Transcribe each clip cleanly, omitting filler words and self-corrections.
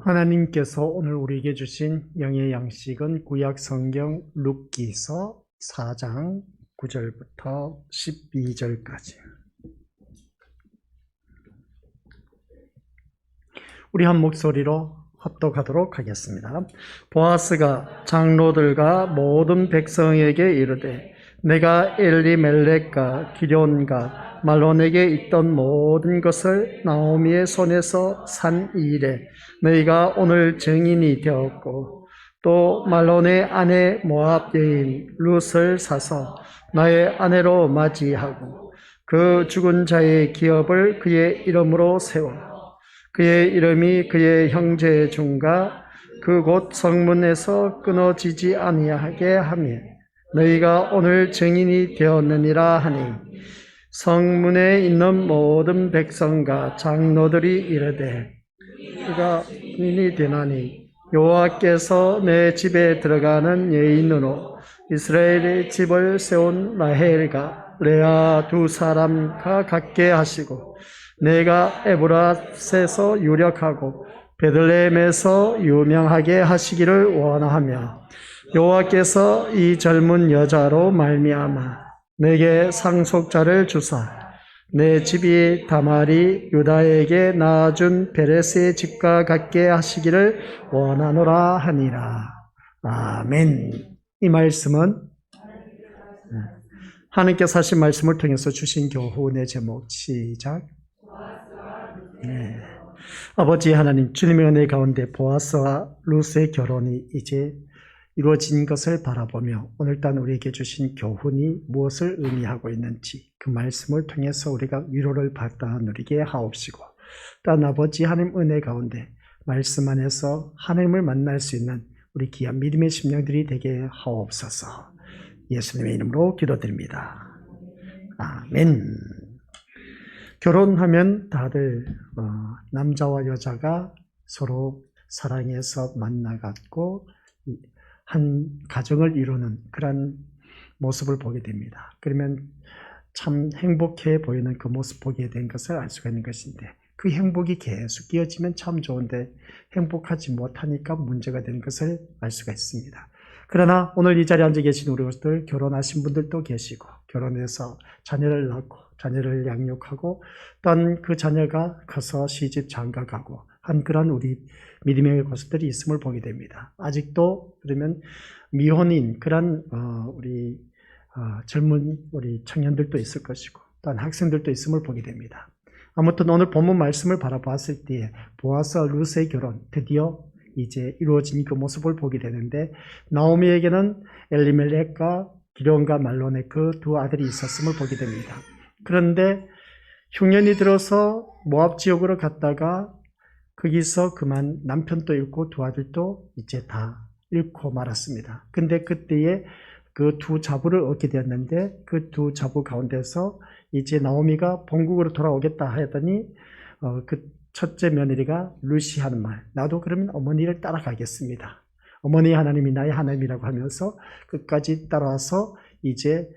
하나님께서 오늘 우리에게 주신 영의 양식은 구약 성경 룻기서 4장 9절부터 12절까지. 우리 한 목소리로 합독하도록 하겠습니다. 보아스가 장로들과 모든 백성에게 이르되 내가 엘리멜렉과 기럨과 말론에게 있던 모든 것을 나오미의 손에서 산 이래 너희가 오늘 증인이 되었고 또 말론의 아내 모압 여인 룻을 사서 나의 아내로 맞이하고 그 죽은 자의 기업을 그의 이름으로 세워 그의 이름이 그의 형제 중과 그곳 성문에서 끊어지지 아니하게 하며 너희가 오늘 증인이 되었느니라 하니 성문에 있는 모든 백성과 장로들이 이르되 우리가 증인이 되나니 여호와께서 내 집에 들어가는 여인으로 이스라엘의 집을 세운 라헬과 레아 두 사람과 같게 하시고 내가 에브라스에서 유력하고 베들레헴에서 유명하게 하시기를 원하며 여호와께서 이 젊은 여자로 말미암아 내게 상속자를 주사 내 집이 다말이 유다에게 낳아준 베레스의 집과 같게 하시기를 원하노라 하니라. 아멘. 이 말씀은 하나님께서 하신 말씀을 통해서 주신 교훈의 제목 시작. 네. 아버지 하나님, 주님의 은혜 가운데 보아스와 룻의 결혼이 이제 이루어진 것을 바라보며 오늘따라 우리에게 주신 교훈이 무엇을 의미하고 있는지 그 말씀을 통해서 우리가 위로를 받아 누리게 하옵시고, 또한 아버지 하나님 은혜 가운데 말씀 안에서 하나님을 만날 수 있는 우리 귀한 믿음의 심령들이 되게 하옵소서. 예수님의 이름으로 기도드립니다. 아멘. 결혼하면 다들 남자와 여자가 서로 사랑해서 만나갖고 한 가정을 이루는 그런 모습을 보게 됩니다. 그러면 참 행복해 보이는 그 모습 보게 된 것을 알 수가 있는 것인데, 그 행복이 계속 이어지면 참 좋은데 행복하지 못하니까 문제가 되는 것을 알 수가 있습니다. 그러나 오늘 이 자리에 앉아 계신 우리 것들, 결혼하신 분들도 계시고 결혼해서 자녀를 낳고 자녀를 양육하고 또한 그 자녀가 커서 시집 장가가고 한 그런 우리 믿음의 것들이 있음을 보게 됩니다. 아직도 그러면 미혼인 그런 우리 젊은 우리 청년들도 있을 것이고 또한 학생들도 있음을 보게 됩니다. 아무튼 오늘 본문 말씀을 바라봤을 때에 보아스와 룻의 결혼 드디어 이제 이루어진 그 모습을 보게 되는데, 나오미에게는 엘리멜렉과 기럨과 말론의 그 두 아들이 있었음을 보게 됩니다. 그런데 흉년이 들어서 모압 지역으로 갔다가 거기서 그만 남편도 잃고 두 아들도 이제 다 잃고 말았습니다. 근데 그때에 그 두 자부를 얻게 되었는데, 그 두 자부 가운데서 이제 나오미가 본국으로 돌아오겠다 하더니 그 첫째 며느리가 룻이 하는 말, 나도 그러면 어머니를 따라가겠습니다. 어머니 하나님이 나의 하나님이라고 하면서 끝까지 따라와서 이제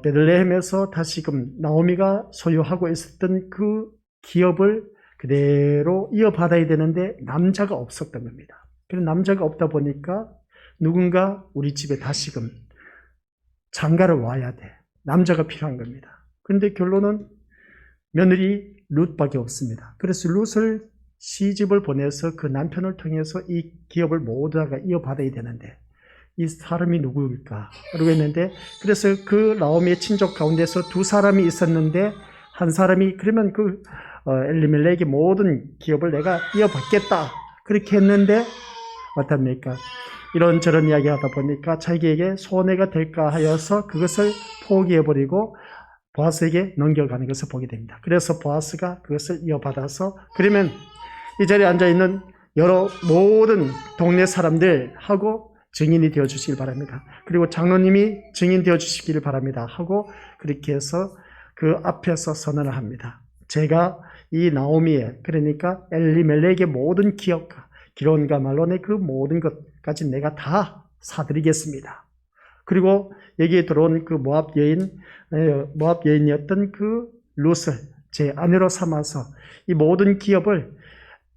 베들레헴에서 다시금 나오미가 소유하고 있었던 그 기업을 그대로 이어받아야 되는데 남자가 없었던 겁니다. 그래서 남자가 없다 보니까 누군가 우리 집에 다시금 장가를 와야 돼. 남자가 필요한 겁니다. 그런데 결론은 며느리 룻밖에 없습니다. 그래서 룻을 시집을 보내서 그 남편을 통해서 이 기업을 모두 다가 이어받아야 되는데 이 사람이 누구일까? 그러고 했는데, 그래서 그 나오미의 친족 가운데서 두 사람이 있었는데 한 사람이 그러면 그 엘리멜렉의 모든 기업을 내가 이어받겠다 그렇게 했는데 어떻습니까? 이런저런 이야기 하다 보니까 자기에게 손해가 될까 하여서 그것을 포기해버리고 보아스에게 넘겨가는 것을 보게 됩니다. 그래서 보아스가 그것을 이어받아서, 그러면 이 자리에 앉아있는 여러 모든 동네 사람들하고 증인이 되어주시길 바랍니다. 그리고 장로님이 증인 되어주시기를 바랍니다 하고 그렇게 해서 그 앞에서 선언을 합니다. 제가 이 나오미의, 그러니까 엘리멜렉의 모든 기업과 기럨과 말론의 그 모든 것까지 내가 다 사드리겠습니다. 그리고 여기에 들어온 그 모압 여인이었던 그 룻을 제 아내로 삼아서 이 모든 기업을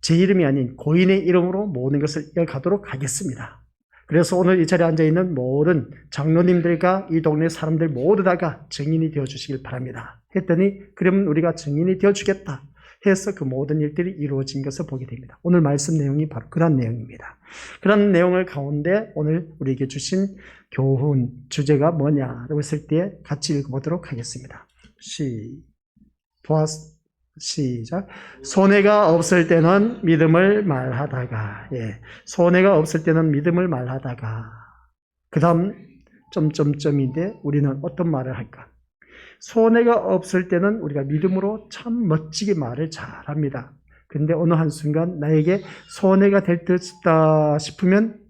제 이름이 아닌 고인의 이름으로 모든 것을 이어가도록 하겠습니다. 그래서 오늘 이 자리에 앉아있는 모든 장로님들과 이 동네 사람들 모두 다가 증인이 되어주시길 바랍니다. 했더니 그러면 우리가 증인이 되어주겠다 해서 그 모든 일들이 이루어진 것을 보게 됩니다. 오늘 말씀 내용이 바로 그런 내용입니다. 그런 내용을 가운데 오늘 우리에게 주신 교훈 주제가 뭐냐라고 했을 때 같이 읽어보도록 하겠습니다. 시작. 손해가 없을 때는 믿음을 말하다가, 손해가 없을 때는 믿음을 말하다가, 그 다음 점점점인데 우리는 어떤 말을 할까? 손해가 없을 때는 우리가 믿음으로 참 멋지게 말을 잘합니다. 근데 어느 한순간 나에게 손해가 될 듯 싶으면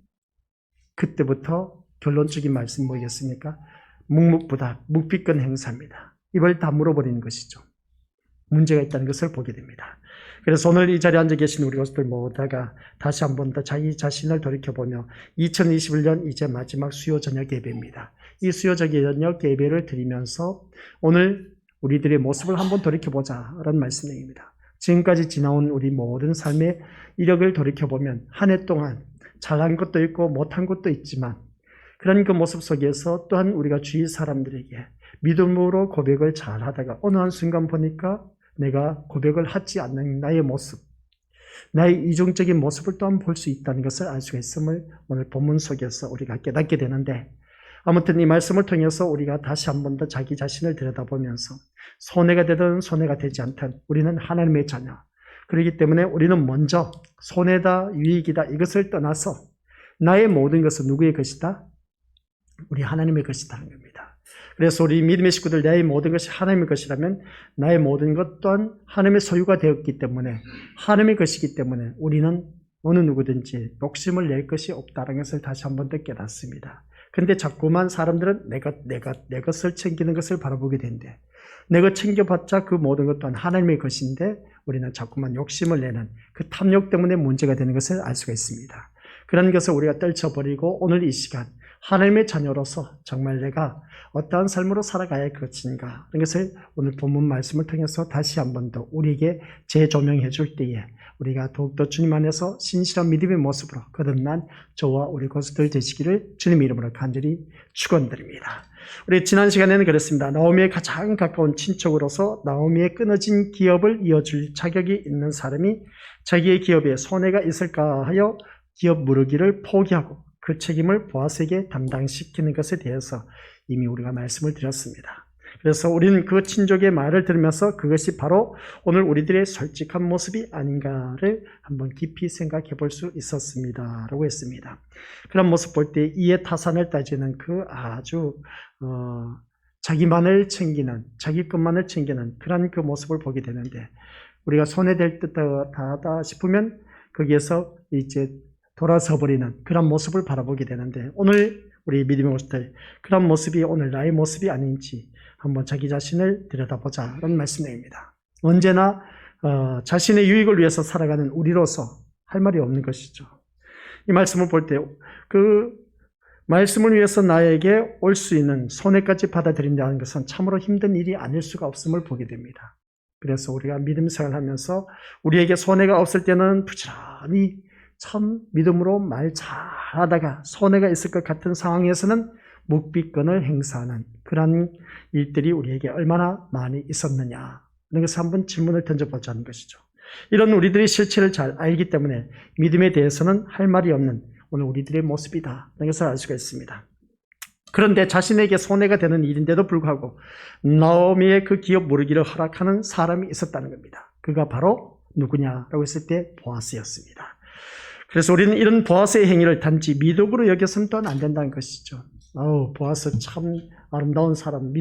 그때부터 결론적인 말씀이 뭐겠습니까? 묵묵부답, 묵비권 행사입니다. 입을 다물어버리는 것이죠. 문제가 있다는 것을 보게 됩니다. 그래서 오늘 이 자리에 앉아 계신 우리 것들 모두가 다시 한 번 더 자기 자신을 돌이켜보며 2021년 이제 마지막 수요 저녁 예배입니다. 이 수요 저녁 예배를 드리면서 오늘 우리들의 모습을 한번 돌이켜보자 라는 말씀입니다. 지금까지 지나온 우리 모든 삶의 이력을 돌이켜보면 한 해 동안 잘한 것도 있고 못한 것도 있지만 그런 그 모습 속에서 또한 우리가 주위 사람들에게 믿음으로 고백을 잘하다가 어느 한순간 보니까 내가 고백을 하지 않는 나의 모습, 나의 이중적인 모습을 또한 볼 수 있다는 것을 알 수가 있음을 오늘 본문 속에서 우리가 깨닫게 되는데, 아무튼 이 말씀을 통해서 우리가 다시 한 번 더 자기 자신을 들여다보면서 손해가 되든 손해가 되지 않든 우리는 하나님의 자녀, 그렇기 때문에 우리는 먼저 손해다 유익이다 이것을 떠나서 나의 모든 것은 누구의 것이다? 우리 하나님의 것이다 하는 겁니다. 그래서 우리 믿음의 식구들, 나의 모든 것이 하나님의 것이라면 나의 모든 것 또한 하나님의 소유가 되었기 때문에, 하나님의 것이기 때문에 우리는 어느 누구든지 욕심을 낼 것이 없다는 것을 다시 한 번 더 깨닫습니다. 근데 자꾸만 사람들은 내 것을 챙기는 것을 바라보게 된대. 내가 챙겨봤자 그 모든 것 또한 하나님의 것인데 우리는 자꾸만 욕심을 내는 그 탐욕 때문에 문제가 되는 것을 알 수가 있습니다. 그런 것을 우리가 떨쳐버리고 오늘 이 시간 하나님의 자녀로서 정말 내가 어떠한 삶으로 살아가야 할 것인가, 이런 것을 오늘 본문 말씀을 통해서 다시 한 번 더 우리에게 재조명해 줄 때에 우리가 더욱더 주님 안에서 신실한 믿음의 모습으로 거듭난 저와 우리 고수들 되시기를 주님의 이름으로 간절히 축원드립니다. 우리 지난 시간에는 그랬습니다. 나오미의 가장 가까운 친척으로서 나오미의 끊어진 기업을 이어줄 자격이 있는 사람이 자기의 기업에 손해가 있을까 하여 기업 무르기를 포기하고 그 책임을 보아스에게 담당시키는 것에 대해서 이미 우리가 말씀을 드렸습니다. 그래서 우리는 그 친족의 말을 들으면서 그것이 바로 오늘 우리들의 솔직한 모습이 아닌가를 한번 깊이 생각해 볼 수 있었습니다 라고 했습니다. 그런 모습 볼 때 이해 타산을 따지는 그 아주 자기만을 챙기는, 자기 것만을 챙기는 그런 그 모습을 보게 되는데, 우리가 손해될 듯하다 싶으면 거기에서 이제 돌아서 버리는 그런 모습을 바라보게 되는데, 오늘 우리 믿음의 모습들, 그런 모습이 오늘 나의 모습이 아닌지 한번 자기 자신을 들여다보자 라는 말씀입니다. 언제나 자신의 유익을 위해서 살아가는 우리로서 할 말이 없는 것이죠. 이 말씀을 볼 때 그 말씀을 위해서 나에게 올 수 있는 손해까지 받아들인다는 것은 참으로 힘든 일이 아닐 수가 없음을 보게 됩니다. 그래서 우리가 믿음 생활을 하면서 우리에게 손해가 없을 때는 부지런히 참 믿음으로 말 잘하다가 손해가 있을 것 같은 상황에서는 묵비권을 행사하는 그런 일들이 우리에게 얼마나 많이 있었느냐, 이런 것을 한번 질문을 던져보자는 것이죠. 이런 우리들의 실체를 잘 알기 때문에 믿음에 대해서는 할 말이 없는 오늘 우리들의 모습이다, 이런 것을 알 수가 있습니다. 그런데 자신에게 손해가 되는 일인데도 불구하고 나오미의 그 기업 무르기를 허락하는 사람이 있었다는 겁니다. 그가 바로 누구냐라고 했을 때 보아스였습니다. 그래서 우리는 이런 보아스의 행위를 단지 미덕으로 여겨서는 또한 안 된다는 것이죠. 보아스 참 아름다운 사람,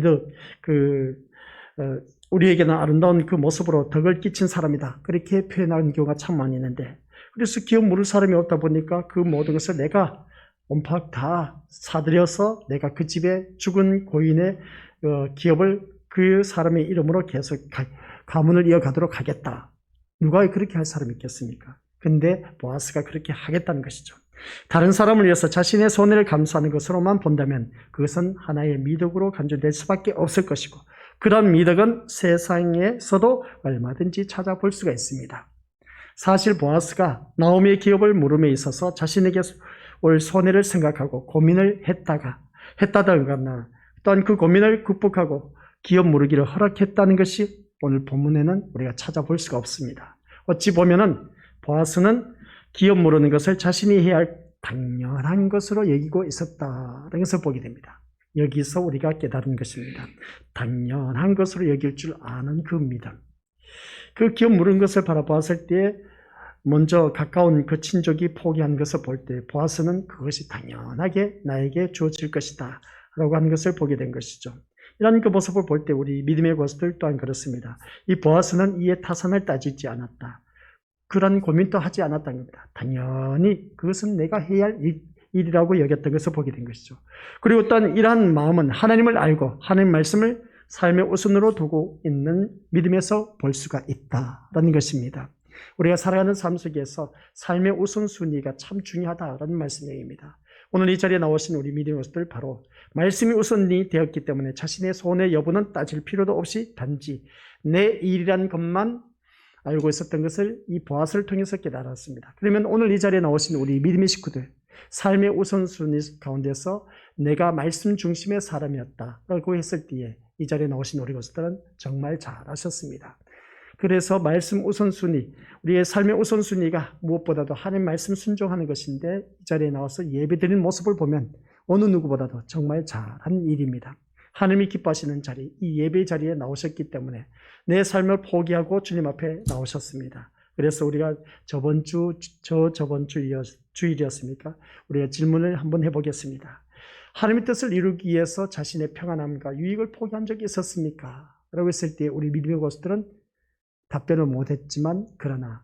우리에게는 아름다운 그 모습으로 덕을 끼친 사람이다, 그렇게 표현하는 경우가 참 많이 있는데, 그래서 기업 물을 사람이 없다 보니까 그 모든 것을 내가 온팍 다 사들여서 내가 그 집에 죽은 고인의 기업을 그 사람의 이름으로 계속 가문을 이어가도록 하겠다. 누가 그렇게 할 사람이 있겠습니까? 근데 보아스가 그렇게 하겠다는 것이죠. 다른 사람을 위해서 자신의 손해를 감수하는 것으로만 본다면 그것은 하나의 미덕으로 간주될 수밖에 없을 것이고, 그런 미덕은 세상에서도 얼마든지 찾아볼 수가 있습니다. 사실 보아스가 나오미의 기업을 물음에 있어서 자신에게 올 손해를 생각하고 고민을 했다던가 또한 그 고민을 극복하고 기업 물으기를 허락했다는 것이 오늘 본문에는 우리가 찾아볼 수가 없습니다. 어찌 보면은 보아스는 기업 물으는 것을 자신이 해야 할 당연한 것으로 여기고 있었다는 것을 보게 됩니다. 여기서 우리가 깨달은 것입니다. 당연한 것으로 여길 줄 아는 그 믿음. 그 기업 물은 것을 바라보았을 때 먼저 가까운 그 친족이 포기한 것을 볼 때 보아스는 그것이 당연하게 나에게 주어질 것이다 라고 하는 것을 보게 된 것이죠. 이런 그 모습을 볼 때 우리 믿음의 것들 또한 그렇습니다. 이 보아스는 이에 타산을 따지지 않았다. 그런 고민도 하지 않았다는 겁니다. 당연히 그것은 내가 해야 할 일이라고 여겼던 것을 보게 된 것이죠. 그리고 또한 이러한 마음은 하나님을 알고 하나님 말씀을 삶의 우선으로 두고 있는 믿음에서 볼 수가 있다라는 것입니다. 우리가 살아가는 삶 속에서 삶의 우선순위가 참 중요하다라는 말씀입니다. 오늘 이 자리에 나오신 우리 믿음의 것들 바로 말씀이 우선이 되었기 때문에 자신의 손의 여부는 따질 필요도 없이 단지 내 일이란 것만 알고 있었던 것을 이 보아스를 통해서 깨달았습니다. 그러면 오늘 이 자리에 나오신 우리 믿음의 식구들, 삶의 우선순위 가운데서 내가 말씀 중심의 사람이었다라고 했을 때에 이 자리에 나오신 우리 것들은 정말 잘하셨습니다. 그래서 말씀 우선순위, 우리의 삶의 우선순위가 무엇보다도 하나님 말씀 순종하는 것인데 이 자리에 나와서 예배드리는 모습을 보면 어느 누구보다도 정말 잘한 일입니다. 하나님이 기뻐하시는 자리, 이 예배 자리에 나오셨기 때문에 내 삶을 포기하고 주님 앞에 나오셨습니다. 그래서 우리가 저번 주일이었습니까? 우리가 질문을 한번 해보겠습니다. 하나님의 뜻을 이루기 위해서 자신의 평안함과 유익을 포기한 적이 있었습니까? 라고 했을 때 우리 믿음의 것들은 답변을 못했지만 그러나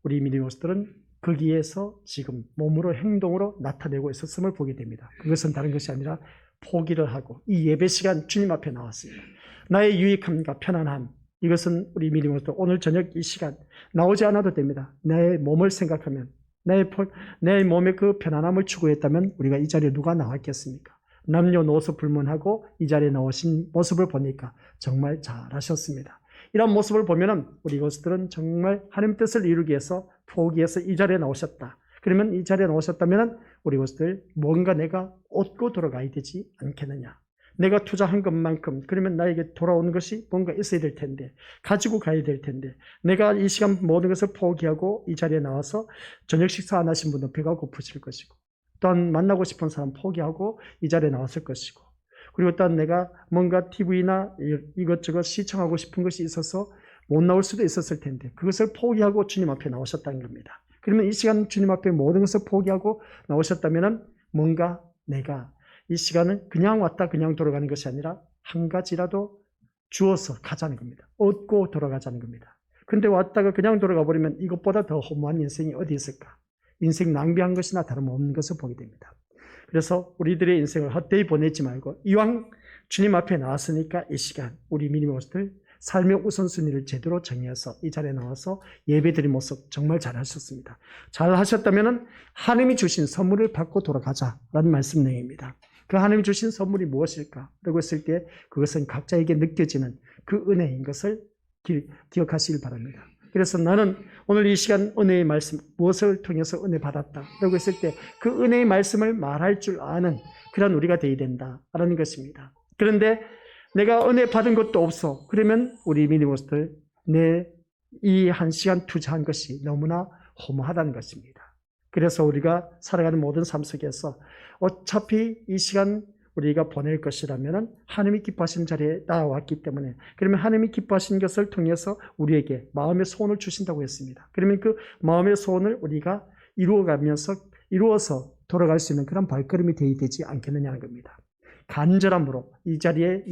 우리 믿음의 것들은 거기에서 지금 몸으로 행동으로 나타내고 있었음을 보게 됩니다. 그것은 다른 것이 아니라 포기를 하고 이 예배 시간 주님 앞에 나왔습니다. 나의 유익함과 편안함, 이것은 우리 믿음의 것들 오늘 저녁 이 시간 나오지 않아도 됩니다. 내 몸을 생각하면 내 몸의 그 편안함을 추구했다면 우리가 이 자리에 누가 나왔겠습니까? 남녀노소 불문하고 이 자리에 나오신 모습을 보니까 정말 잘하셨습니다. 이런 모습을 보면은 우리 것들은 정말 하나님 뜻을 이루기 위해서 포기해서 이 자리에 나오셨다. 그러면 이 자리에 나오셨다면 우리 것들 뭔가 내가 얻고 돌아가야 되지 않겠느냐. 내가 투자한 것만큼 그러면 나에게 돌아오는 것이 뭔가 있어야 될 텐데 가지고 가야 될 텐데 내가 이 시간 모든 것을 포기하고 이 자리에 나와서 저녁 식사 안 하신 분은 배가 고프실 것이고 또한 만나고 싶은 사람 포기하고 이 자리에 나왔을 것이고 그리고 또한 내가 뭔가 TV나 이것저것 시청하고 싶은 것이 있어서 못 나올 수도 있었을 텐데 그것을 포기하고 주님 앞에 나오셨다는 겁니다. 그러면 이 시간 주님 앞에 모든 것을 포기하고 나오셨다면 뭔가 내가 이 시간은 그냥 왔다 그냥 돌아가는 것이 아니라 한 가지라도 주어서 가자는 겁니다. 얻고 돌아가자는 겁니다. 근데 왔다가 그냥 돌아가 버리면 이것보다 더 허무한 인생이 어디 있을까? 인생 낭비한 것이나 다름없는 것을 보게 됩니다. 그래서 우리들의 인생을 헛되이 보내지 말고 이왕 주님 앞에 나왔으니까 이 시간 우리 믿음의 것들 삶의 우선순위를 제대로 정해서 이 자리에 나와서 예배드린 모습 정말 잘하셨습니다. 잘하셨다면 하나님이 주신 선물을 받고 돌아가자라는 말씀 내용입니다. 그 하나님이 주신 선물이 무엇일까? 라고 했을 때 그것은 각자에게 느껴지는 그 은혜인 것을 기억하시길 바랍니다. 그래서 나는 오늘 이 시간 은혜의 말씀, 무엇을 통해서 은혜 받았다 라고 했을 때 그 은혜의 말씀을 말할 줄 아는 그런 우리가 되어야 된다라는 것입니다. 그런데 내가 은혜 받은 것도 없어. 그러면 우리 믿음으로서 내 이 한 시간 투자한 것이 너무나 허무하다는 것입니다. 그래서 우리가 살아가는 모든 삶 속에서 어차피 이 시간 우리가 보낼 것이라면 하나님이 기뻐하신 자리에 나왔기 때문에 그러면 하나님이 기뻐하신 것을 통해서 우리에게 마음의 소원을 주신다고 했습니다. 그러면 그 마음의 소원을 우리가 이루어서 돌아갈 수 있는 그런 발걸음이 되어야 되지 않겠느냐는 겁니다. 간절함으로 이 자리에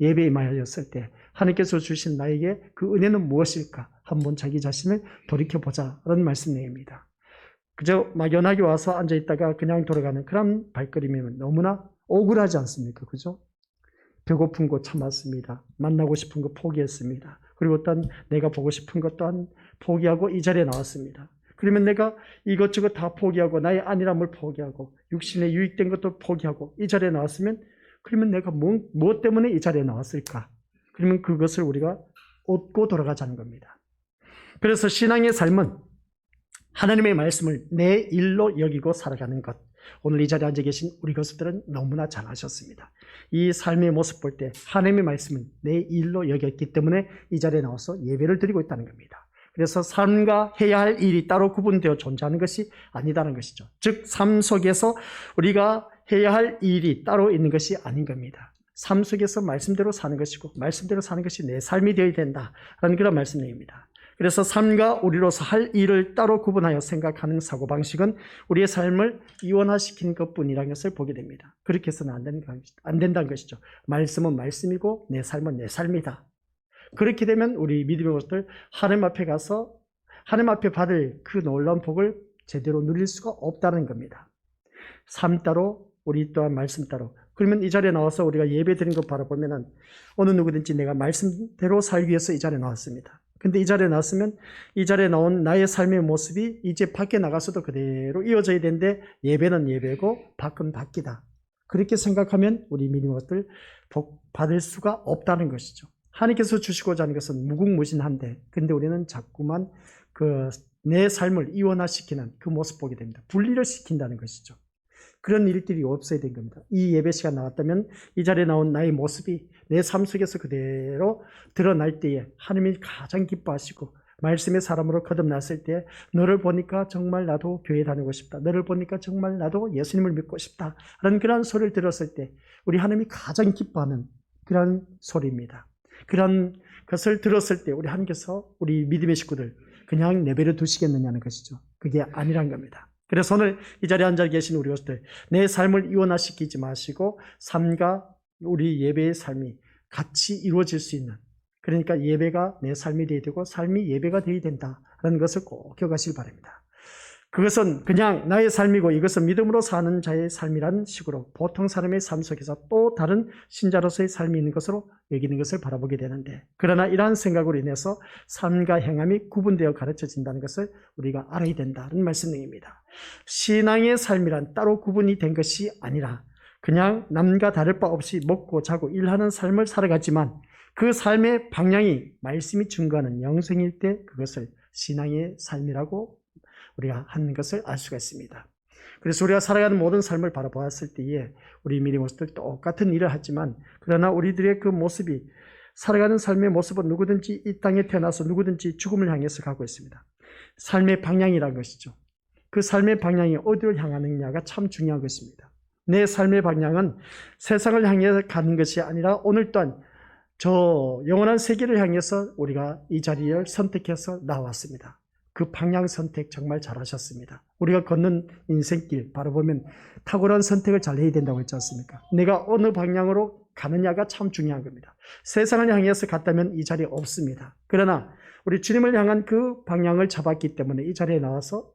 예배에 임하였을 때 하나님께서 주신 나에게 그 은혜는 무엇일까? 한번 자기 자신을 돌이켜보자라는 말씀 내용입니다. 그저 막연하게 와서 앉아있다가 그냥 돌아가는 그런 발걸음이면 너무나 억울하지 않습니까? 그죠? 배고픈 거 참았습니다. 만나고 싶은 거 포기했습니다. 그리고 또한 내가 보고 싶은 것 또한 포기하고 이 자리에 나왔습니다. 그러면 내가 이것저것 다 포기하고 나의 안일함을 포기하고 육신에 유익된 것도 포기하고 이 자리에 나왔으면 그러면 내가 무엇 때문에 이 자리에 나왔을까? 그러면 그것을 우리가 얻고 돌아가자는 겁니다. 그래서 신앙의 삶은 하나님의 말씀을 내 일로 여기고 살아가는 것. 오늘 이 자리에 앉아 계신 우리 교수들은 너무나 잘하셨습니다. 이 삶의 모습 볼 때 하나님의 말씀은 내 일로 여겼기 때문에 이 자리에 나와서 예배를 드리고 있다는 겁니다. 그래서 삶과 해야 할 일이 따로 구분되어 존재하는 것이 아니다는 것이죠. 즉, 삶 속에서 우리가 해야 할 일이 따로 있는 것이 아닌 겁니다. 삶 속에서 말씀대로 사는 것이고 말씀대로 사는 것이 내 삶이 되어야 된다라는 그런 말씀입니다. 그래서 삶과 우리로서 할 일을 따로 구분하여 생각하는 사고방식은 우리의 삶을 이원화시키는 것뿐이라는 것을 보게 됩니다. 그렇게 해서는 안 된다는 것이죠. 말씀은 말씀이고 내 삶은 내 삶이다. 그렇게 되면 우리 믿음의 것들 하나님 앞에 가서 하나님 앞에 받을 그 놀라운 복을 제대로 누릴 수가 없다는 겁니다. 삶 따로 우리 또한 말씀 따로. 그러면 이 자리에 나와서 우리가 예배 드린 것 바라보면은 어느 누구든지 내가 말씀대로 살기 위해서 이 자리에 나왔습니다. 근데 이 자리에 나왔으면 이 자리에 나온 나의 삶의 모습이 이제 밖에 나가서도 그대로 이어져야 되는데 예배는 예배고 밖은 밖이다. 그렇게 생각하면 우리 믿음의 것들 복 받을 수가 없다는 것이죠. 하나님께서 주시고자 하는 것은 무궁무진한데 근데 우리는 자꾸만 내 삶을 이원화시키는 그 모습 보게 됩니다. 분리를 시킨다는 것이죠. 그런 일들이 없어야 된 겁니다. 이 예배 시간 나왔다면 이 자리에 나온 나의 모습이 내 삶 속에서 그대로 드러날 때에 하나님이 가장 기뻐하시고 말씀의 사람으로 거듭났을 때 너를 보니까 정말 나도 교회 다니고 싶다. 너를 보니까 정말 나도 예수님을 믿고 싶다. 라는 그런 소리를 들었을 때 우리 하나님이 가장 기뻐하는 그런 소리입니다. 그런 것을 들었을 때 우리 하나님께서 우리 믿음의 식구들 그냥 내버려 두시겠느냐는 것이죠. 그게 아니란 겁니다. 그래서 오늘 이 자리에 앉아 계신 우리 것들 내 삶을 이원화시키지 마시고 삶과 우리 예배의 삶이 같이 이루어질 수 있는 그러니까 예배가 내 삶이 되어야 되고 삶이 예배가 되어야 된다는 것을 꼭 기억하시기 바랍니다. 그것은 그냥 나의 삶이고 이것은 믿음으로 사는 자의 삶이라는 식으로 보통 사람의 삶 속에서 또 다른 신자로서의 삶이 있는 것으로 여기는 것을 바라보게 되는데 그러나 이러한 생각으로 인해서 삶과 행함이 구분되어 가르쳐진다는 것을 우리가 알아야 된다는 말씀입니다. 신앙의 삶이란 따로 구분이 된 것이 아니라 그냥 남과 다를 바 없이 먹고 자고 일하는 삶을 살아가지만 그 삶의 방향이 말씀이 증거하는 영생일 때 그것을 신앙의 삶이라고 우리가 하는 것을 알 수가 있습니다. 그래서 우리가 살아가는 모든 삶을 바라보았을 때에 우리 믿음의 모습들 똑같은 일을 하지만 그러나 우리들의 그 모습이 살아가는 삶의 모습은 누구든지 이 땅에 태어나서 누구든지 죽음을 향해서 가고 있습니다. 삶의 방향이라는 것이죠. 그 삶의 방향이 어디로 향하느냐가 참 중요한 것입니다. 내 삶의 방향은 세상을 향해 가는 것이 아니라 오늘 또한 저 영원한 세계를 향해서 우리가 이 자리를 선택해서 나왔습니다. 그 방향 선택 정말 잘하셨습니다. 우리가 걷는 인생길 바로 보면 탁월한 선택을 잘 해야 된다고 했지 않습니까? 내가 어느 방향으로 가느냐가 참 중요한 겁니다. 세상을 향해서 갔다면 이 자리에 없습니다. 그러나 우리 주님을 향한 그 방향을 잡았기 때문에 이 자리에 나와서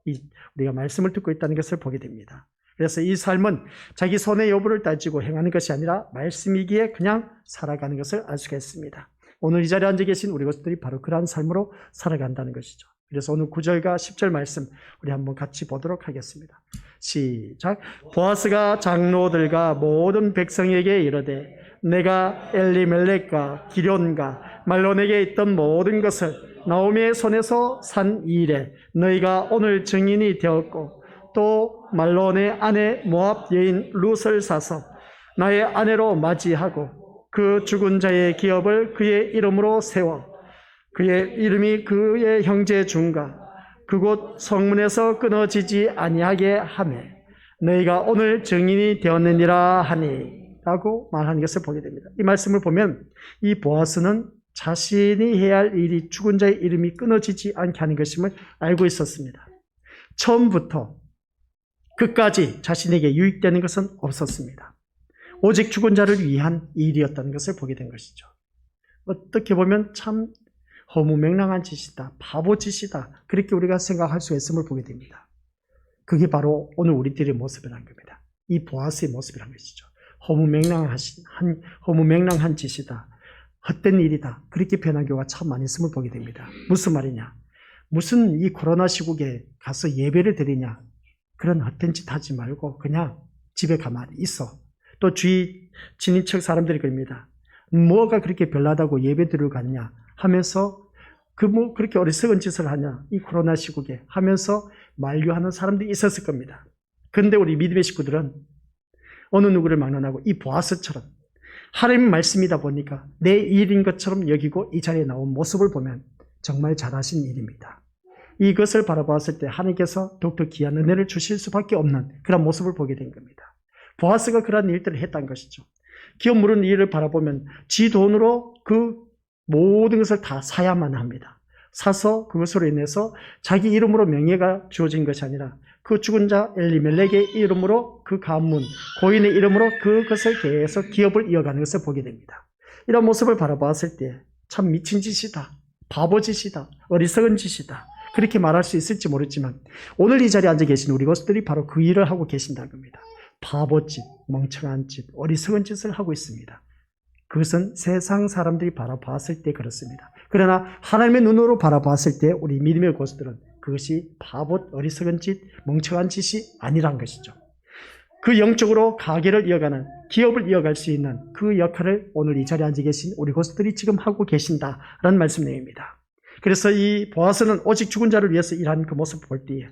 우리가 말씀을 듣고 있다는 것을 보게 됩니다. 그래서 이 삶은 자기 손의 여부를 따지고 행하는 것이 아니라 말씀이기에 그냥 살아가는 것을 알 수가 있습니다. 오늘 이 자리에 앉아 계신 우리 것들이 바로 그러한 삶으로 살아간다는 것이죠. 그래서 오늘 9절과 10절 말씀 우리 한번 같이 보도록 하겠습니다. 시작. 보아스가 장로들과 모든 백성에게 이르되 내가 엘리멜렉과 기련과 말론에게 있던 모든 것을 나오미의 손에서 산 이래 너희가 오늘 증인이 되었고 또 말론의 아내 모압 여인 룻을 사서 나의 아내로 맞이하고 그 죽은 자의 기업을 그의 이름으로 세워 그의 이름이 그의 형제 중과 그곳 성문에서 끊어지지 아니하게 하매 너희가 오늘 증인이 되었느니라 하니 라고 말하는 것을 보게 됩니다. 이 말씀을 보면 이 보아스는 자신이 해야 할 일이 죽은 자의 이름이 끊어지지 않게 하는 것임을 알고 있었습니다. 처음부터 끝까지 자신에게 유익되는 것은 없었습니다. 오직 죽은 자를 위한 일이었다는 것을 보게 된 것이죠. 어떻게 보면 참 허무맹랑한 짓이다, 바보 짓이다 그렇게 우리가 생각할 수 있음을 보게 됩니다. 그게 바로 오늘 우리들의 모습이라는 겁니다. 이 보아스의 모습이라는 것이죠. 허무맹랑한 짓이다, 헛된 일이다 그렇게 표현한 경우가 참 많이 있음을 보게 됩니다. 무슨 말이냐, 무슨 이 코로나 시국에 가서 예배를 드리냐 그런 헛된 짓 하지 말고 그냥 집에 가만히 있어. 또 주위 친인척 사람들이 그럽니다. 뭐가 그렇게 별나다고 예배 드리러 갔냐 하면서 그렇게 어리석은 짓을 하냐, 이 코로나 시국에 하면서 만류하는 사람들이 있었을 겁니다. 그런데 우리 믿음의 식구들은 어느 누구를 막론하고 이 보아스처럼 하나님의 말씀이다 보니까 내 일인 것처럼 여기고 이 자리에 나온 모습을 보면 정말 잘하신 일입니다. 이것을 바라보았을 때 하나님께서 더욱더 귀한 은혜를 주실 수밖에 없는 그런 모습을 보게 된 겁니다. 보아스가 그런 일들을 했다는 것이죠. 기업 물은 일을 바라보면 지 돈으로 그 모든 것을 다 사야만 합니다. 사서 그것으로 인해서 자기 이름으로 명예가 주어진 것이 아니라 그 죽은 자 엘리멜렉의 이름으로 그 가문, 고인의 이름으로 그것을 계속 기업을 이어가는 것을 보게 됩니다. 이런 모습을 바라보았을 때 참 미친 짓이다, 바보 짓이다, 어리석은 짓이다, 그렇게 말할 수 있을지 모르지만 오늘 이 자리에 앉아 계신 우리 것들이 바로 그 일을 하고 계신다는 겁니다. 바보짓, 멍청한 짓, 어리석은 짓을 하고 있습니다. 그것은 세상 사람들이 바라봤을 때 그렇습니다. 그러나 하나님의 눈으로 바라봤을 때 우리 믿음의 고수들은 그것이 바보, 어리석은 짓, 멍청한 짓이 아니란 것이죠. 그 영적으로 가게를 이어가는, 기업을 이어갈 수 있는 그 역할을 오늘 이 자리에 앉아 계신 우리 고수들이 지금 하고 계신다라는 말씀 내용입니다. 그래서 이 보아스는 오직 죽은 자를 위해서 일하는 그 모습을 볼 때에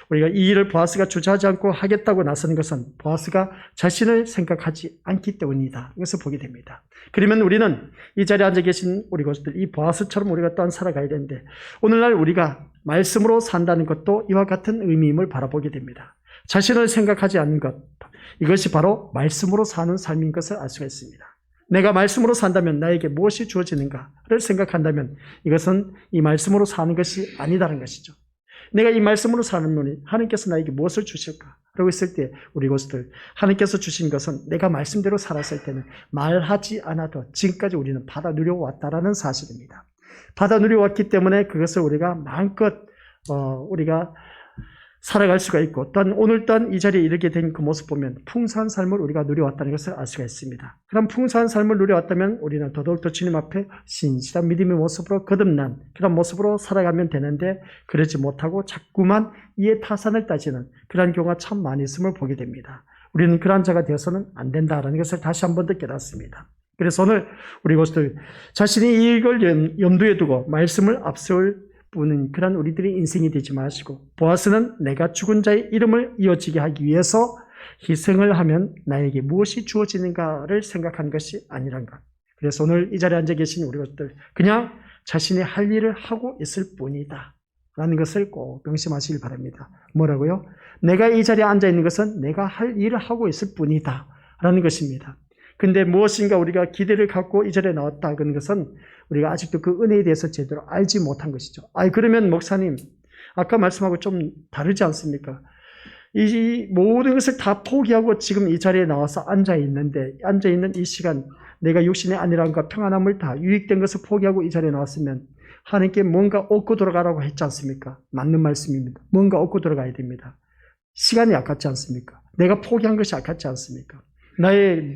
우리가 이 일을 보아스가 주저하지 않고 하겠다고 나서는 것은 보아스가 자신을 생각하지 않기 때문이다. 이것을 보게 됩니다. 그러면 우리는 이 자리에 앉아 계신 우리 것들, 이 보아스처럼 우리가 또한 살아가야 되는데 오늘날 우리가 말씀으로 산다는 것도 이와 같은 의미임을 바라보게 됩니다. 자신을 생각하지 않는 것, 이것이 바로 말씀으로 사는 삶인 것을 알 수가 있습니다. 내가 말씀으로 산다면 나에게 무엇이 주어지는가를 생각한다면 이것은 이 말씀으로 사는 것이 아니다는 것이죠. 내가 이 말씀으로 사는 하나님께서 나에게 무엇을 주실까? 그러고 있을 때 우리 것들 하나님께서 주신 것은 내가 말씀대로 살았을 때는 말하지 않아도 지금까지 우리는 받아 누려왔다라는 사실입니다. 받아 누려왔기 때문에 그것을 우리가 마음껏 우리가 살아갈 수가 있고 또한 오늘 또한 이 자리에 이르게 된 그 모습 보면 풍성한 삶을 우리가 누려왔다는 것을 알 수가 있습니다. 그럼 풍성한 삶을 누려왔다면 우리는 더더욱더 주님 앞에 신실한 믿음의 모습으로 거듭난 그런 모습으로 살아가면 되는데 그러지 못하고 자꾸만 이에 타산을 따지는 그런 경우가 참 많이 있음을 보게 됩니다. 우리는 그러한 자가 되어서는 안 된다라는 것을 다시 한 번 더 깨닫습니다. 그래서 오늘 우리 것들 자신이 이걸 염두에 두고 말씀을 앞세울 뿐은 그런 우리들의 인생이 되지 마시고 보아스는 내가 죽은 자의 이름을 이어지게 하기 위해서 희생을 하면 나에게 무엇이 주어지는가를 생각한 것이 아니란 것. 그래서 오늘 이 자리에 앉아 계신 우리 것들 그냥 자신의 할 일을 하고 있을 뿐이다 라는 것을 꼭 명심하시길 바랍니다. 뭐라고요? 내가 이 자리에 앉아 있는 것은 내가 할 일을 하고 있을 뿐이다 라는 것입니다. 근데 무엇인가 우리가 기대를 갖고 이 자리에 나왔다 그런 것은 우리가 아직도 그 은혜에 대해서 제대로 알지 못한 것이죠. 그러면 목사님 아까 말씀하고 좀 다르지 않습니까? 이 모든 것을 다 포기하고 지금 이 자리에 나와서 앉아있는 이 시간 내가 육신의 안일함과 평안함을 다 유익된 것을 포기하고 이 자리에 나왔으면 하나님께 뭔가 얻고 돌아가라고 했지 않습니까? 맞는 말씀입니다. 뭔가 얻고 돌아가야 됩니다. 시간이 아깝지 않습니까? 내가 포기한 것이 아깝지 않습니까?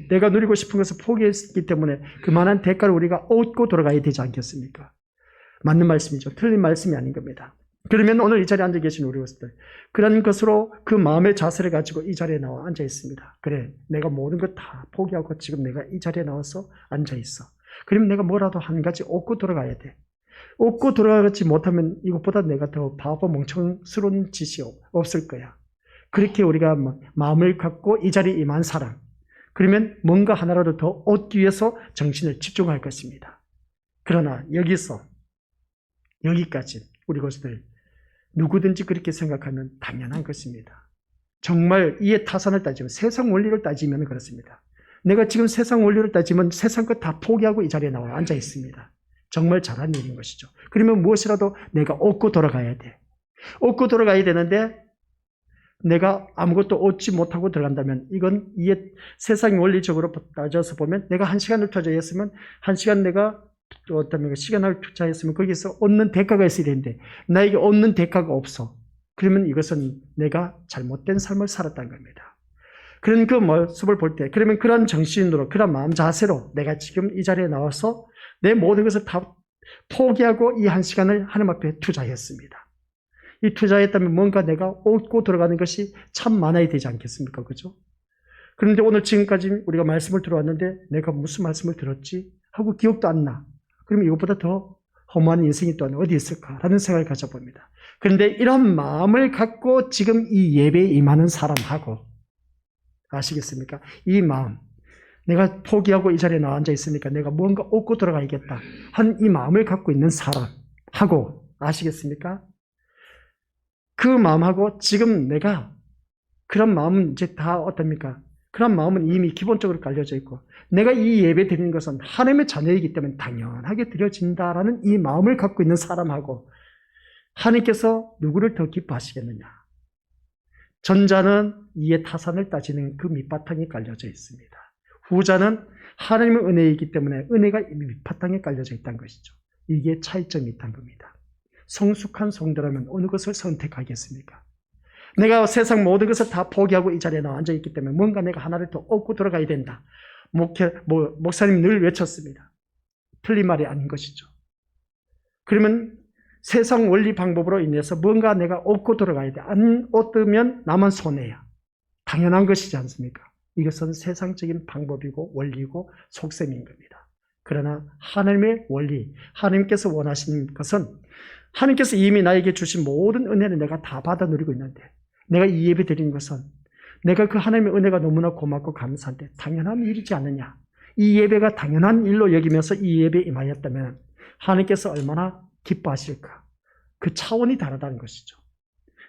내가 누리고 싶은 것을 포기했기 때문에 그만한 대가를 우리가 얻고 돌아가야 되지 않겠습니까? 맞는 말씀이죠. 틀린 말씀이 아닌 겁니다. 그러면 오늘 이 자리에 앉아 계신 우리 것들 그런 것으로 그 마음의 자세를 가지고 이 자리에 나와 앉아 있습니다. 그래, 내가 모든 것 다 포기하고 지금 내가 이 자리에 나와서 앉아 있어. 그러면 내가 뭐라도 한 가지 얻고 돌아가야 돼. 얻고 돌아가지 못하면 이것보다 내가 더 바보 멍청스러운 짓이 없을 거야. 그렇게 우리가 마음을 갖고 이 자리에 임한 사람 그러면 뭔가 하나라도 더 얻기 위해서 정신을 집중할 것입니다. 그러나 여기까지 우리 것들 누구든지 그렇게 생각하면 당연한 것입니다. 정말 이에 타산을 따지면 세상 원리를 따지면 그렇습니다. 내가 지금 세상 원리를 따지면 세상 것 다 포기하고 이 자리에 나와 앉아 있습니다. 정말 잘한 일인 것이죠. 그러면 무엇이라도 내가 얻고 돌아가야 돼. 얻고 돌아가야 되는데 내가 아무것도 얻지 못하고 들어간다면 이건 이게 세상 원리적으로 따져서 보면 내가 1시간을 투자했으면 1시간 내가 어떤 시간을 투자했으면 거기서 얻는 대가가 있어야 되는데 나에게 얻는 대가가 없어. 그러면 이것은 내가 잘못된 삶을 살았다는 겁니다. 그런 그 모습을 볼 때 그러면 그런 정신으로 그런 마음 자세로 내가 지금 이 자리에 나와서 내 모든 것을 다 포기하고 이 1시간을 하나님 앞에 투자했습니다. 이 투자했다면 뭔가 내가 얻고 들어가는 것이 참 많아야 되지 않겠습니까? 그죠? 그런데 오늘 지금까지 우리가 말씀을 들어왔는데 내가 무슨 말씀을 들었지? 하고 기억도 안 나. 그러면 이것보다 더 허무한 인생이 또한 어디 있을까라는 생각을 가져봅니다. 그런데 이런 마음을 갖고 지금 이 예배에 임하는 사람하고, 아시겠습니까? 이 마음, 내가 포기하고 이 자리에 나와 앉아 있으니까 내가 뭔가 얻고 들어가야겠다 한 이 마음을 갖고 있는 사람하고, 아시겠습니까? 그 마음하고 지금 내가 그런 마음은 이제 다 어떻습니까? 그런 마음은 이미 기본적으로 깔려져 있고, 내가 이 예배 드리는 것은 하나님의 자녀이기 때문에 당연하게 드려진다라는 이 마음을 갖고 있는 사람하고, 하나님께서 누구를 더 기뻐하시겠느냐? 전자는 이에 타산을 따지는 그 밑바탕이 깔려져 있습니다. 후자는 하나님의 은혜이기 때문에 은혜가 이미 밑바탕에 깔려져 있다는 것이죠. 이게 차이점이 있다는 겁니다. 성숙한 성도라면 어느 것을 선택하겠습니까? 내가 세상 모든 것을 다 포기하고 이 자리에 나와 앉아있기 때문에 뭔가 내가 하나를 더 얻고 들어가야 된다. 목사님 늘 외쳤습니다. 틀린 말이 아닌 것이죠. 그러면 세상 원리 방법으로 인해서 뭔가 내가 얻고 들어가야 돼. 안 얻으면 나만 손해야. 당연한 것이지 않습니까? 이것은 세상적인 방법이고 원리고 속셈인 겁니다. 그러나 하나님의 원리, 하나님께서 원하시는 것은, 하나님께서 이미 나에게 주신 모든 은혜를 내가 다 받아 누리고 있는데, 내가 이 예배 드리는 것은 내가 그 하나님의 은혜가 너무나 고맙고 감사한데 당연한 일이지 않느냐. 이 예배가 당연한 일로 여기면서 이 예배에 임하였다면 하나님께서 얼마나 기뻐하실까. 그 차원이 다르다는 것이죠.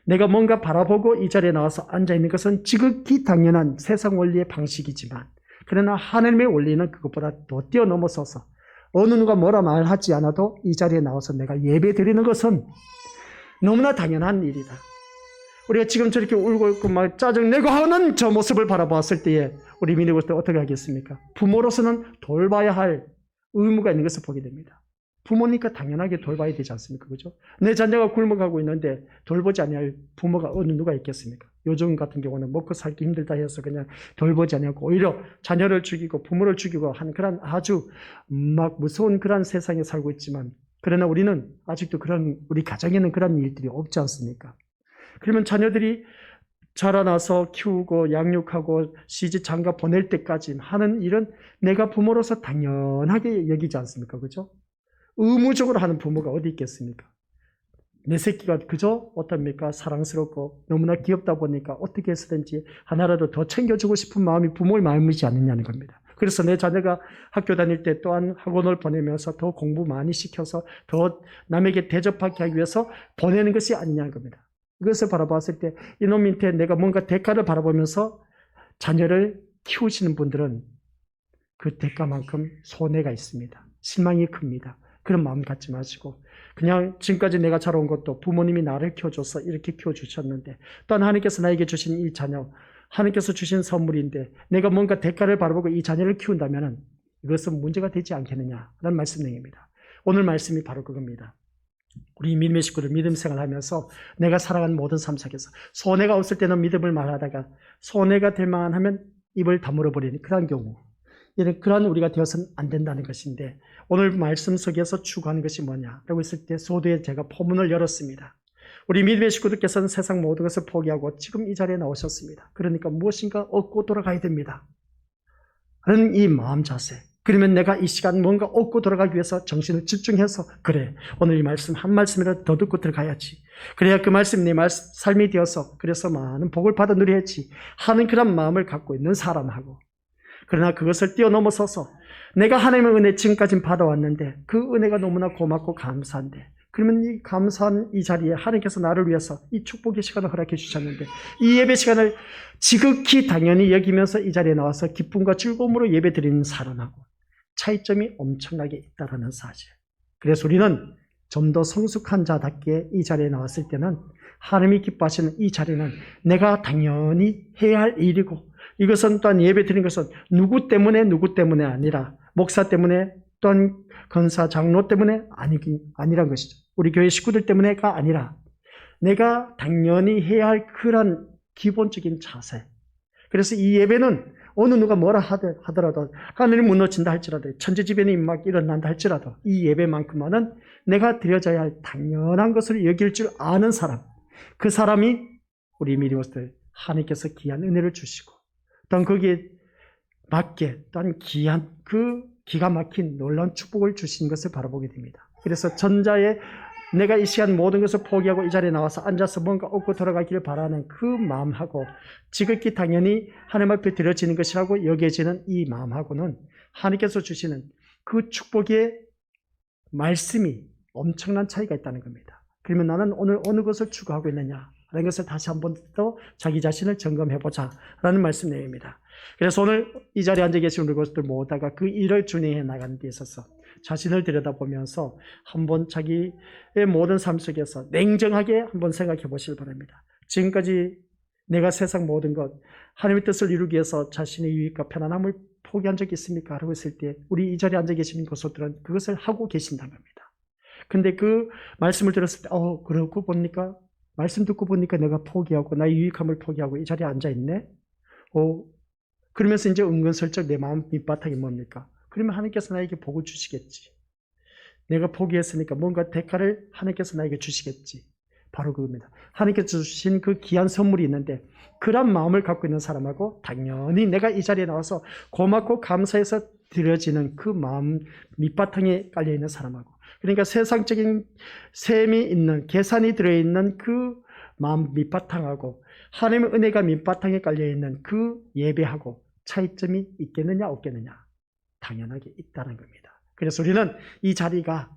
내가 뭔가 바라보고 이 자리에 나와서 앉아있는 것은 지극히 당연한 세상 원리의 방식이지만, 그러나 하나님의 원리는 그것보다 더 뛰어넘어서서 어느 누가 뭐라 말하지 않아도 이 자리에 나와서 내가 예배 드리는 것은 너무나 당연한 일이다. 우리가 지금 저렇게 울고 있고 막 짜증내고 하는 저 모습을 바라보았을 때에 우리 믿음으로서 어떻게 하겠습니까? 부모로서는 돌봐야 할 의무가 있는 것을 보게 됩니다. 부모니까 당연하게 돌봐야 되지 않습니까? 그죠? 내 자녀가 굶어가고 있는데 돌보지 아니할 부모가 어느 누가 있겠습니까? 요즘 같은 경우는 먹고 살기 힘들다 해서 그냥 돌보지 아니하고 오히려 자녀를 죽이고 부모를 죽이고 하는 그런 아주 막 무서운 그런 세상에 살고 있지만, 그러나 우리는 아직도 우리 가정에는 그런 일들이 없지 않습니까? 그러면 자녀들이 자라나서 키우고 양육하고 시집 장가 보낼 때까지 하는 일은 내가 부모로서 당연하게 여기지 않습니까? 그죠? 의무적으로 하는 부모가 어디 있겠습니까? 내 새끼가 그저 어떻습니까? 사랑스럽고 너무나 귀엽다 보니까 어떻게 해서든지 하나라도 더 챙겨주고 싶은 마음이 부모의 마음이지 않느냐는 겁니다. 그래서 내 자녀가 학교 다닐 때 또한 학원을 보내면서 더 공부 많이 시켜서 더 남에게 대접하게 하기 위해서 보내는 것이 아니냐는 겁니다. 이것을 바라봤을 때 이놈한테 내가 뭔가 대가를 바라보면서 자녀를 키우시는 분들은 그 대가만큼 손해가 있습니다. 실망이 큽니다. 그런 마음 갖지 마시고 그냥 지금까지 내가 자라온 것도 부모님이 나를 키워줘서 이렇게 키워주셨는데, 또한 하나님께서 나에게 주신 이 자녀, 하나님께서 주신 선물인데 내가 뭔가 대가를 바라보고 이 자녀를 키운다면 이것은 문제가 되지 않겠느냐라는 말씀입니다. 오늘 말씀이 바로 그겁니다. 우리 믿음의 식구들 믿음 생활하면서 내가 살아간 모든 삶 속에서 손해가 없을 때는 믿음을 말하다가 손해가 될 만하면 입을 다물어 버리는 그런 경우, 그런 우리가 되어서는 안 된다는 것인데, 오늘 말씀 속에서 추구하는 것이 뭐냐라고 했을 때 소두에 제가 포문을 열었습니다. 우리 믿음의 식구들께서는 세상 모든 것을 포기하고 지금 이 자리에 나오셨습니다. 그러니까 무엇인가 얻고 돌아가야 됩니다. 하는 이 마음 자세. 그러면 내가 이 시간 뭔가 얻고 돌아가기 위해서 정신을 집중해서, 그래, 오늘 이 말씀 한 말씀이라도 더 듣고 들어가야지. 그래야 그 말씀 내 삶이 되어서 그래서 많은 복을 받아 누려야지 하는 그런 마음을 갖고 있는 사람하고, 그러나 그것을 뛰어넘어서서 내가 하나님의 은혜 지금까지 받아왔는데 그 은혜가 너무나 고맙고 감사한데, 그러면 이 감사한 이 자리에 하나님께서 나를 위해서 이 축복의 시간을 허락해 주셨는데 이 예배 시간을 지극히 당연히 여기면서 이 자리에 나와서 기쁨과 즐거움으로 예배 드리는 사람하고 차이점이 엄청나게 있다는 사실. 그래서 우리는 좀 더 성숙한 자답게 이 자리에 나왔을 때는 하나님이 기뻐하시는 이 자리는 내가 당연히 해야 할 일이고, 이것은 또한 예배 드리는 것은 누구 때문에 아니라 목사 때문에 또한 권사 장로 때문에 아니란 것이죠. 우리 교회 식구들 때문에가 아니라 내가 당연히 해야 할 그런 기본적인 자세. 그래서 이 예배는 어느 누가 뭐라 하더라도, 하늘이 무너진다 할지라도, 천재지변이 막 일어난다 할지라도 이 예배만큼만은 내가 드려져야 할 당연한 것을 여길 줄 아는 사람, 그 사람이 우리 믿음으로서 하나님께서 귀한 은혜를 주시고 또한 거기에 맞게 또한 귀한 그 기가 막힌 놀라운 축복을 주신 것을 바라보게 됩니다. 그래서 전자에 내가 이 시간 모든 것을 포기하고 이 자리에 나와서 앉아서 뭔가 얻고 돌아가기를 바라는 그 마음하고 지극히 당연히 하나님 앞에 드려지는 것이라고 여겨지는 이 마음하고는 하나님께서 주시는 그 축복의 말씀이 엄청난 차이가 있다는 겁니다. 그러면 나는 오늘 어느 것을 추구하고 있느냐 라는 것을 다시 한 번 더 자기 자신을 점검해보자 라는 말씀 내용입니다. 그래서 오늘 이 자리에 앉아 계신 우리 것들 모두가 그 일을 준행해 나가는 데 있어서 자신을 들여다보면서 한번 자기의 모든 삶 속에서 냉정하게 한번 생각해 보시길 바랍니다. 지금까지 내가 세상 모든 것, 하나님의 뜻을 이루기 위해서 자신의 유익과 편안함을 포기한 적이 있습니까? 라고 했을 때 우리 이 자리에 앉아 계신 것들은 그것을 하고 계신다는 겁니다. 근데 그 말씀을 들었을 때 그러고 보니까 말씀 듣고 보니까 내가 포기하고 나의 유익함을 포기하고 이 자리에 앉아 있네. 그러면서 이제 은근슬쩍 내 마음 밑바탕이 뭡니까? 그러면 하나님께서 나에게 복을 주시겠지. 내가 포기했으니까 뭔가 대가를 하나님께서 나에게 주시겠지. 바로 그겁니다. 하나님께서 주신 그 귀한 선물이 있는데 그런 마음을 갖고 있는 사람하고 당연히 내가 이 자리에 나와서 고맙고 감사해서 드려지는 그 마음 밑바탕에 깔려있는 사람하고, 그러니까 세상적인 셈이 있는 계산이 들어있는 그 마음 밑바탕하고 하나님의 은혜가 밑바탕에 깔려있는 그 예배하고 차이점이 있겠느냐 없겠느냐? 당연하게 있다는 겁니다. 그래서 우리는 이 자리가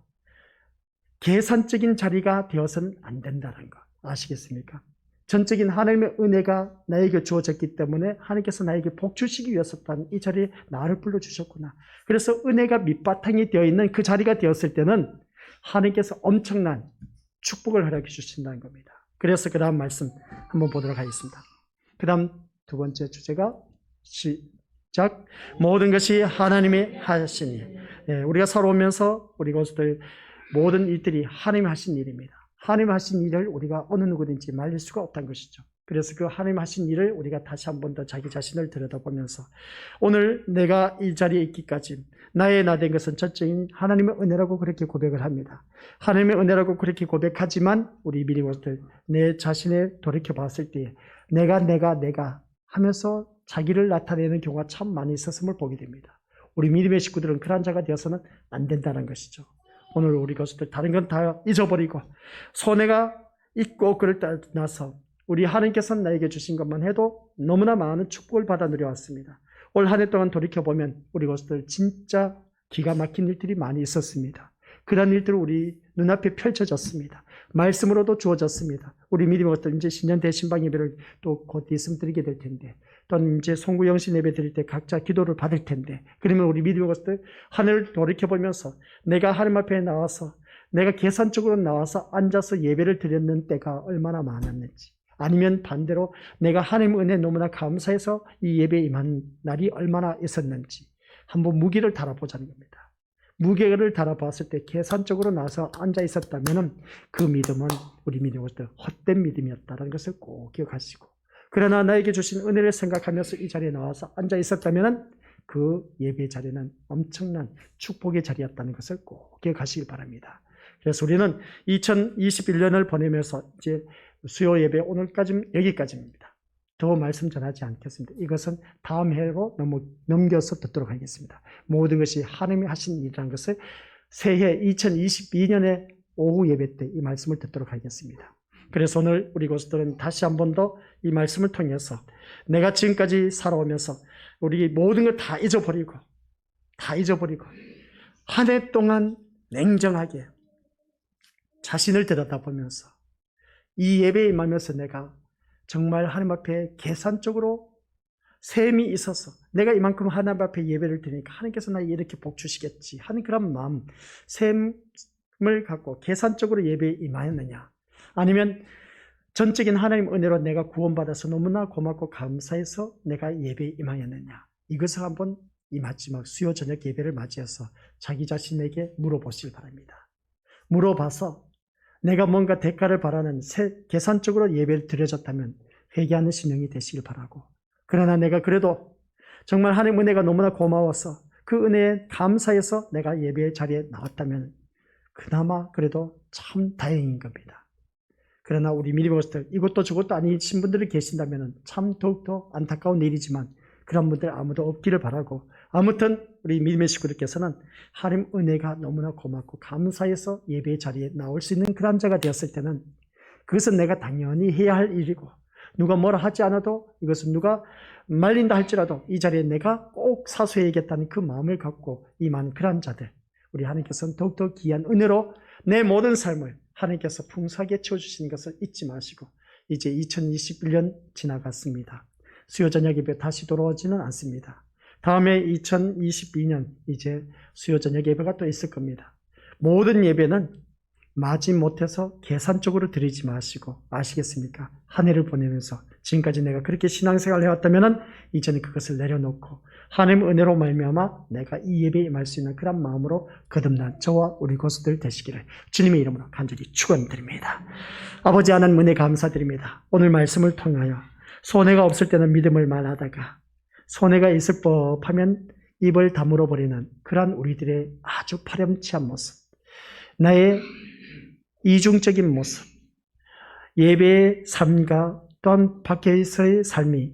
계산적인 자리가 되어서는 안 된다는 거 아시겠습니까? 전적인 하나님의 은혜가 나에게 주어졌기 때문에 하나님께서 나에게 복 주시기 위해서만 이 자리에 나를 불러주셨구나. 그래서 은혜가 밑바탕이 되어 있는 그 자리가 되었을 때는 하나님께서 엄청난 축복을 허락해 주신다는 겁니다. 그래서 그 다음 말씀 한번 보도록 하겠습니다. 그 다음 두 번째 주제가 시작. 모든 것이 하나님이 하신 일. 우리가 살아오면서 우리 것들 모든 일들이 하나님이 하신 일입니다. 하나님 하신 일을 우리가 어느 누구든지 말릴 수가 없다는 것이죠. 그래서 그 하나님 하신 일을 우리가 다시 한 번 더 자기 자신을 들여다보면서 오늘 내가 이 자리에 있기까지 나의 나 된 것은 전적인 하나님의 은혜라고 그렇게 고백을 합니다. 하나님의 은혜라고 그렇게 고백하지만 우리 미리 것들 내 자신을 돌이켜 봤을 때 내가 하면서 자기를 나타내는 경우가 참 많이 있었음을 보게 됩니다. 우리 믿음의 식구들은 그런 자가 되어서는 안 된다는 것이죠. 오늘 우리 것들 다른 건 다 잊어버리고 손해가 있고 그럴 때 나서 우리 하나님께서는 나에게 주신 것만 해도 너무나 많은 축복을 받아 누려왔습니다. 올 한 해 동안 돌이켜보면 우리 것들 진짜 기가 막힌 일들이 많이 있었습니다. 그런 일들이 우리 눈앞에 펼쳐졌습니다. 말씀으로도 주어졌습니다. 우리 믿음의 것들 이제 신년 대신방 예배를 또 곧 있으면 드리게 될 텐데 또는 이제 송구 영신 예배 드릴 때 각자 기도를 받을 텐데 그러면 우리 믿음의 것들 하늘을 돌이켜보면서 내가 하나님 앞에 나와서 내가 계산적으로 나와서 앉아서 예배를 드렸는 때가 얼마나 많았는지 아니면 반대로 내가 하나님 은혜 너무나 감사해서 이 예배에 임한 날이 얼마나 있었는지 한번 무게를 달아보자는 겁니다. 무게를 달아봤을 때 계산적으로 나와서 앉아 있었다면 그 믿음은 우리 믿음의 것들 헛된 믿음이었다는 것을 꼭 기억하시고 그러나 나에게 주신 은혜를 생각하면서 이 자리에 나와서 앉아 있었다면 그 예배 자리는 엄청난 축복의 자리였다는 것을 꼭 기억하시기 바랍니다. 그래서 우리는 2021년을 보내면서 이제 수요 예배 오늘까지 여기까지입니다. 더 말씀 전하지 않겠습니다. 이것은 다음 해로 넘겨서 듣도록 하겠습니다. 모든 것이 하나님이 하신 일이라는 것을 새해 2022년의 오후 예배 때 이 말씀을 듣도록 하겠습니다. 그래서 오늘 우리 것들은 다시 한 번 더 이 말씀을 통해서 내가 지금까지 살아오면서 우리 모든 걸 다 잊어버리고 한 해 동안 냉정하게 자신을 들여다보면서 이 예배에 임하면서 내가 정말 하나님 앞에 계산적으로 셈이 있어서 내가 이만큼 하나님 앞에 예배를 드리니까 하나님께서 나에게 이렇게 복 주시겠지 하는 그런 마음, 셈을 갖고 계산적으로 예배에 임하였느냐 아니면 전적인 하나님 은혜로 내가 구원받아서 너무나 고맙고 감사해서 내가 예배에 임하였느냐 이것을 한번 이 마지막 수요 저녁 예배를 맞이해서 자기 자신에게 물어보시기 바랍니다. 물어봐서 내가 뭔가 대가를 바라는 계산적으로 예배를 드려졌다면 회개하는 심령이 되시길 바라고 그러나 내가 그래도 정말 하나님 은혜가 너무나 고마워서 그 은혜에 감사해서 내가 예배의 자리에 나왔다면 그나마 그래도 참 다행인 겁니다. 그러나 우리 믿음의 것들 이것도 저것도 아니신 분들이 계신다면 참 더욱더 안타까운 일이지만 그런 분들 아무도 없기를 바라고 아무튼 우리 믿음의 식구들께서는 하나님 은혜가 너무나 고맙고 감사해서 예배 자리에 나올 수 있는 그런 자가 되었을 때는 그것은 내가 당연히 해야 할 일이고 누가 뭐라 하지 않아도 이것은 누가 말린다 할지라도 이 자리에 내가 꼭 사수해야겠다는 그 마음을 갖고 임한 그런 자들, 우리 하나님께서는 더욱더 귀한 은혜로 내 모든 삶을 하나님께서 풍성하게 채워주시는 것을 잊지 마시고 이제 2021년 지나갔습니다. 수요 저녁 예배 다시 돌아오지는 않습니다. 다음에 2022년 이제 수요 저녁 예배가 또 있을 겁니다. 모든 예배는 마지못해서 계산적으로 드리지 마시고 아시겠습니까? 한 해를 보내면서 지금까지 내가 그렇게 신앙생활을 해왔다면 이제는 그것을 내려놓고 하나님 은혜로 말미암아 내가 이 예배에 임할 수 있는 그런 마음으로 거듭난 저와 우리 고수들 되시기를 주님의 이름으로 간절히 축원드립니다. 아버지 하나님 은혜 감사드립니다. 오늘 말씀을 통하여 손해가 없을 때는 믿음을 말하다가 손해가 있을 법하면 입을 다물어 버리는 그러한 우리들의 아주 파렴치한 모습, 나의 이중적인 모습, 예배의 삶과 또한 밖에서의 삶이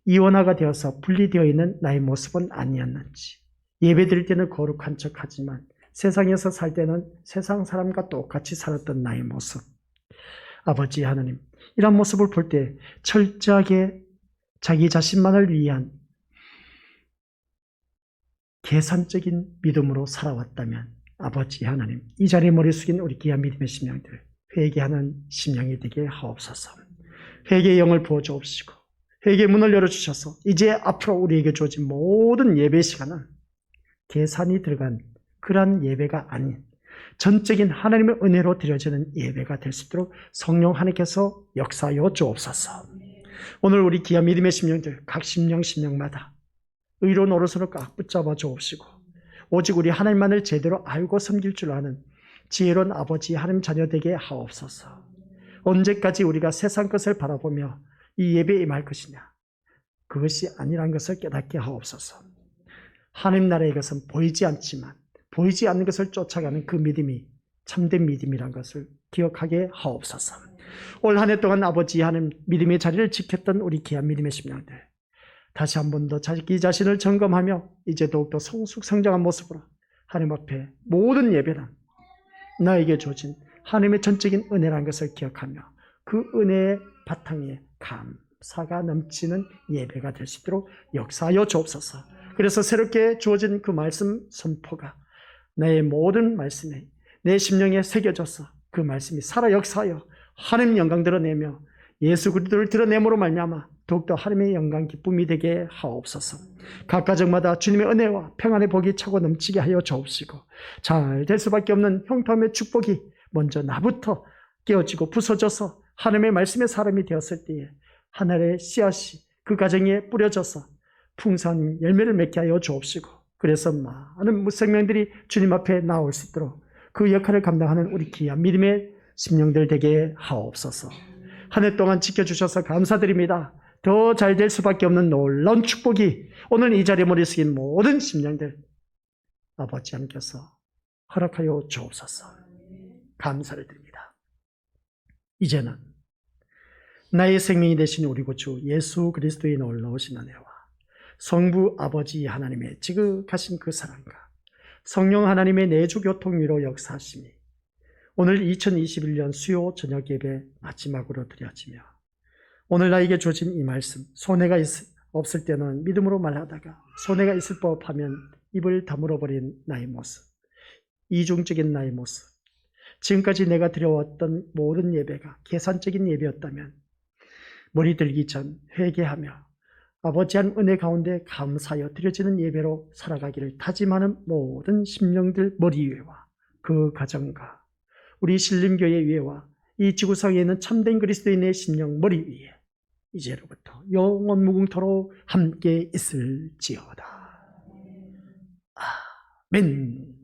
이원화가 되어서 분리되어 있는 나의 모습은 아니었는지, 예배 드릴 때는 거룩한 척하지만 세상에서 살 때는 세상 사람과 똑같이 살았던 나의 모습, 아버지 하나님, 이런 모습을 볼 때 철저하게 자기 자신만을 위한 계산적인 믿음으로 살아왔다면 아버지 하나님, 이 자리에 머리 숙인 우리 귀한 믿음의 심령들 회개하는 심령이 되게 하옵소서. 회개의 영을 부어주옵시고 회개의 문을 열어주셔서 이제 앞으로 우리에게 주어진 모든 예배 시간은 계산이 들어간 그러한 예배가 아닌 전적인 하나님의 은혜로 드려지는 예배가 될 수 있도록 성령 하나님께서 역사하여 주옵소서. 오늘 우리 귀한 믿음의 심령들 각 심령마다 의로운 오른손을 꽉 붙잡아 주옵시고 오직 우리 하나님만을 제대로 알고 섬길 줄 아는 지혜로운 아버지 하나님 자녀 되게 하옵소서. 언제까지 우리가 세상 것을 바라보며 이 예배에 임할 것이냐, 그것이 아니란 것을 깨닫게 하옵소서. 하나님 나라의 것은 보이지 않지만 보이지 않는 것을 쫓아가는 그 믿음이 참된 믿음이란 것을 기억하게 하옵소서. 올 한 해 동안 아버지 하나님 믿음의 자리를 지켰던 우리 귀한 믿음의 심령들 다시 한 번 더 자기 자신을 점검하며 이제 더욱더 성숙성장한 모습으로 하나님 앞에 모든 예배는 나에게 주어진 하나님의 전적인 은혜라는 것을 기억하며 그 은혜의 바탕에 감사가 넘치는 예배가 될 수 있도록 역사하여 주옵소서. 그래서 새롭게 주어진 그 말씀 선포가 나의 모든 말씀에 내 심령에 새겨져서 그 말씀이 살아 역사하여 하나님 영광 드러내며 예수 그리스도를 드러내므로 말미암아 더욱더 하나님의 영광 기쁨이 되게 하옵소서. 각 가정마다 주님의 은혜와 평안의 복이 차고 넘치게 하여 주옵시고 잘 될 수밖에 없는 형통함의 축복이 먼저 나부터 깨어지고 부서져서 하나님의 말씀의 사람이 되었을 때에 하늘의 씨앗이 그 가정에 뿌려져서 풍성한 열매를 맺게 하여 주옵시고 그래서 많은 무생명들이 주님 앞에 나올 수 있도록 그 역할을 감당하는 우리 귀한 믿음의 심령들 되게 하옵소서. 한 해 동안 지켜주셔서 감사드립니다. 더 잘 될 수밖에 없는 놀라운 축복이 오늘 이 자리에 머리 숙인 모든 심령들 아버지 하나님께서 허락하여 주옵소서. 감사를 드립니다. 이제는 나의 생명이 되신 우리 구주 예수 그리스도의 놀라우신 은혜와 성부 아버지 하나님의 지극하신 그 사랑과 성령 하나님의 내주 교통위로 역사하심이 오늘 2021년 수요 저녁 예배 마지막으로 드려지며 오늘 나에게 주어진 이 말씀, 손해가 없을 때는 믿음으로 말하다가 손해가 있을 법하면 입을 다물어 버린 나의 모습, 이중적인 나의 모습, 지금까지 내가 드려왔던 모든 예배가 계산적인 예배였다면 머리 들기 전 회개하며 아버지 한 은혜 가운데 감사하여 드려지는 예배로 살아가기를 다짐하는 모든 심령들 머리 위에와 그 가정과 우리 신림교회 위에와 이 지구상에 있는 참된 그리스도인의 심령 머리 위에 이제로부터 영원 무궁토록 함께 있을지어다. 아멘.